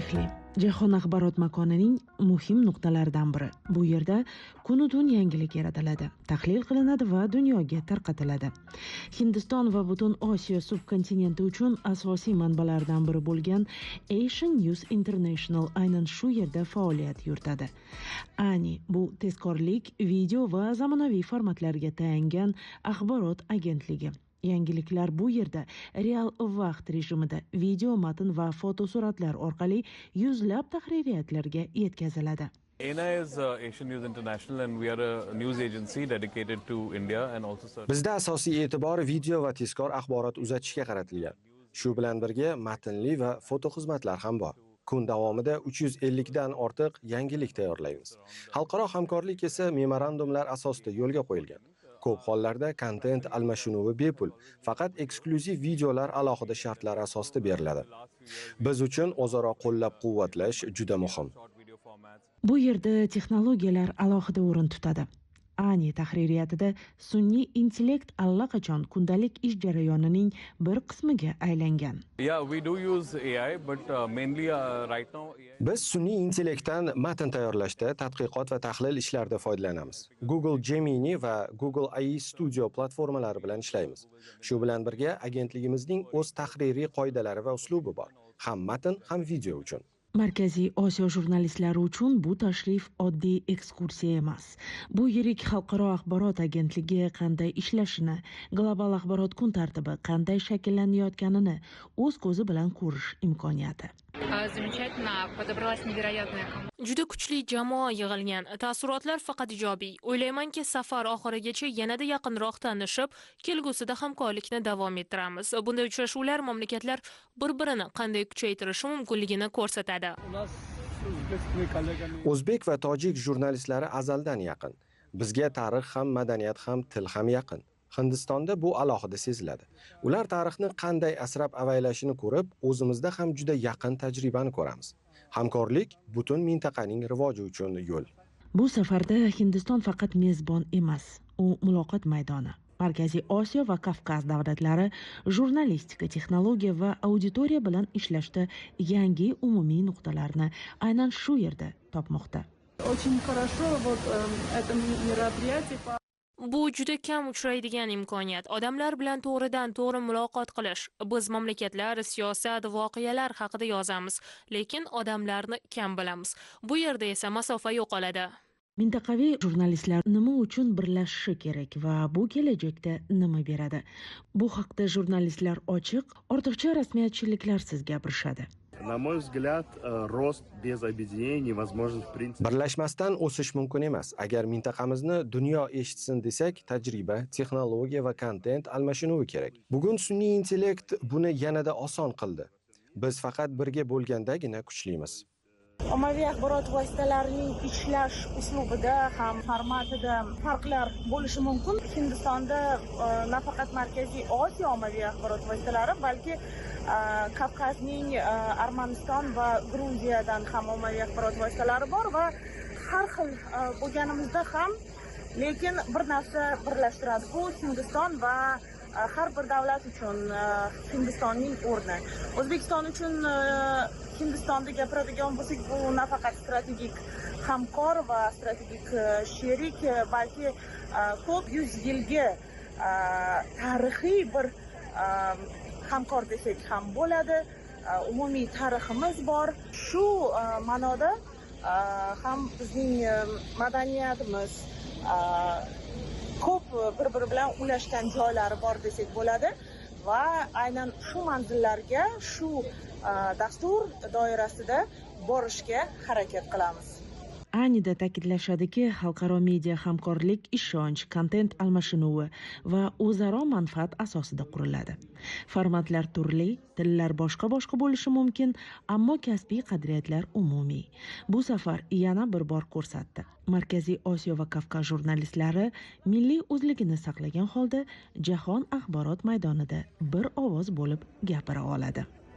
Dehli jahon axborot makonining muhim nuqtalaridan biri. Bu yerda kun-u-tun yangilik yaratiladi, tahlil qilinadi va dunyoga tarqatiladi. Hindiston va butun Osiyo subkontinenti uchun asosiy manbalardan biri bo'lgan Asian News International aynan shu yerda faoliyat yuritadi. ANI bu tezkorlik, video va zamonaviy formatlarga tayangan axborot agentligi. Yangiliklar bu yerda real vaqt rejimida video, matn va fotosuratlar orqali yuzlab tahririyatlarga yetkaziladi. ANI is Asian News International and we are a news agency dedicated to India and also Bizda asosiy e'tibor video va tezkor axborot uzatishga qaratilgan. Shu bilan birga matnli va foto xizmatlar ham bor. Kun davomida 350 dan ortiq yangilik tayyorlaymiz. Xalqaro hamkorlik esa memorandumlar asosida yo'lga qo'yilgan. Ko'p hollarda kontent almashinuvi bepul, faqat eksklyuziv videolar alohida shartlar asosida beriladi. Biz uchun o'zaro qo'llab-quvvatlash juda muhim. Bu yerda texnologiyalar alohida o'rin tutadi. ANI tahririyatida sun'iy intellekt allaqachon kundalik ish jarayonining bir qismiga aylangan. Yeah, we do use AI, but mainly right now Biz sun'iy intellektdan matn tayyorlashda, tadqiqot va tahlil ishlarida foydalanamiz. Google Gemini va Google AI Studio platformalari bilan ishlaymiz. Shu bilan birga agentligimizning o'z tahririy qoidalari va uslubi bor. Ham matn, ham video uchun. Markaziy Osiyo jurnalistlari uchun bu tashrif oddiy ekskursiya emas. Bu yirik xalqaro axborot agentligi qanday ishlashini, global axborot kun tartibi qanday shakllanayotganini o'z ko'zi bilan ko'rish imkoniyati. Juda kuchli jamoa yig'ilgan. Taassurotlar faqat ijobiy. O'ylaymanki, safar oxirigacha yanada yaqinroq tanishib, kelgusida hamkorlikni davom ettiramiz. Bunday uchrashuvlar mamlakatlar bir-birini qanday kuchaytirishi mumkinligini ko'rsatadi. O'zbek va tojik jurnalistlari azaldan yaqin. Bizga tarix ham, madaniyat ham, til ham yaqin. Hindistonda bu alohida seziladi. Ular tarixni qanday asrab-avaylashini ko'rib, o'zimizda ham juda yaqin tajribani ko'ramiz. Hamkorlik butun mintaqaning rivoji uchun yo'l. Bu safarda Hindiston faqat mezbon emas, u muloqot maydoni. Markaziy Osiyo va Kavkaz davlatlari jurnalistika, texnologiya va auditoriya bilan ishlashda yangi umumiy nuqtalarni aynan shu yerda topmoqda. Bu juda kam uchraydigan imkoniyat. Odamlar bilan to'g'ridan-to'g'ri muloqot qilish. Biz mamlakatlar, siyosat, voqealar haqida yozamiz, lekin odamlarni kam bilamiz. Bu yerda esa masofa yo'qoladi. Mintaqaviy jurnalistlar nima uchun birlashishi kerak va bu kelajakda nima beradi? Bu haqda jurnalistlar ochiq, ortiqcha rasmiyatchiliklarsiz gapirishadi. На мой взгляд, рост без объединения невозможен в принципе. Birlashmasdan o'sish mumkin emas. Agar mintaqamizni dunyo eshitsin desak, tajriba, texnologiya va kontent almashinuvi kerak. Bugun sun'iy intellekt buni yanada oson qildi. Biz faqat birga bo'lgandagina kuchlimiz. Ommaviy axborot vositalarining ishlash uslubida ham formatida farqlar bo'lishi mumkin. Hindistonda nafaqat Markaziy Osiyo ommaviy axborot vositalari, balki Kavkazning Armaniston va Gruziyadan ham ommaviy axborot vositalari bor va har xil bo'lganimizda ham, lekin bir narsa birlashtiradi. Bu Hindiston va har bir davlat uchun Hindistonning o'rni. O'zbekiston uchun Hindistonda gapiradigan bo'lsak, bu nafaqat strategik hamkor va strategik sherik, balki ko'p yuz yilga tarixiy bir hamkor desak ham bo'ladi. Umumiy tariximiz bor. Shu ma'noda ham bizning madaniyatimiz ko'p bir-biri bilan ulashgan joylari bor desak bo'ladi va aynan shu manzillarga, shu dastur doirasida borishga harakat qilamiz. ANIda ta'kidlashadiki, xalqaro media hamkorlik ishonch, kontent almashinuvi va o'zaro manfaat asosida quriladi. Formatlar turli, tillar boshqa-boshqa bo'lishi mumkin, ammo kasbiy qadriyatlar umumiy. Bu safar yana bir bor ko'rsatdi. Markaziy Osiyo va Kavkaz jurnalistlari milliy o'zligini saqlagan holda jahon axborot maydonida bir ovoz bo'lib gapira oladi.